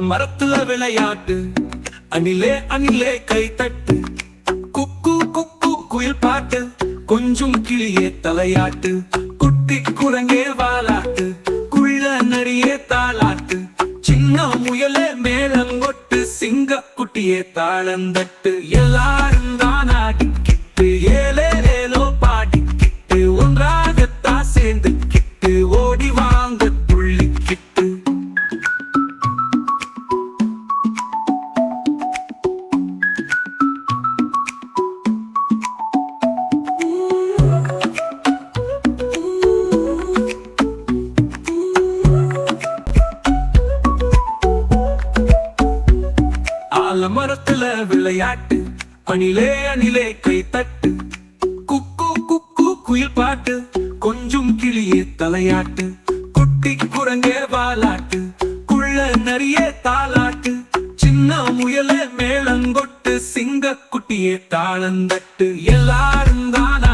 மரத்துல விளையாட்டு. அணிலே அணிலே கை தட்டு, குக்கு குக்கு குயில் பாட்டு, கொஞ்சம் கிளியே தலையாட்டு, குட்டி குரங்கே வாலாட்டு, குள்ள நரியே தாளாட்டு, சின்ன முயலே மேளங்கொட்டு, சிங்க குட்டியே தாளந்தட்டு. எல்லாரும் தான் ஆடிக்கிட்டு ஏலே ஏலோ பாடிக்கிட்டு, ஒன்றாகத்தான் சேர்ந்துக்கிட்டு ஓடி வாங்க துள்ளிக்கிட்டு. ஆலமரத்துல விளையாட்டு, அணிலே அணிலே கை தட்டு, குக்கு குக்கு குயில் பாட்டு, கொஞ்சம் கிளியே தலையாட்டு, குட்டி குரங்கே வாலாட்டு, குள்ள நரியே தாளாட்டு, சின்ன முயலே மேளங்கொட்டு, சிங்க குட்டியே தாளந்தட்டு. எல்லாரும் தான்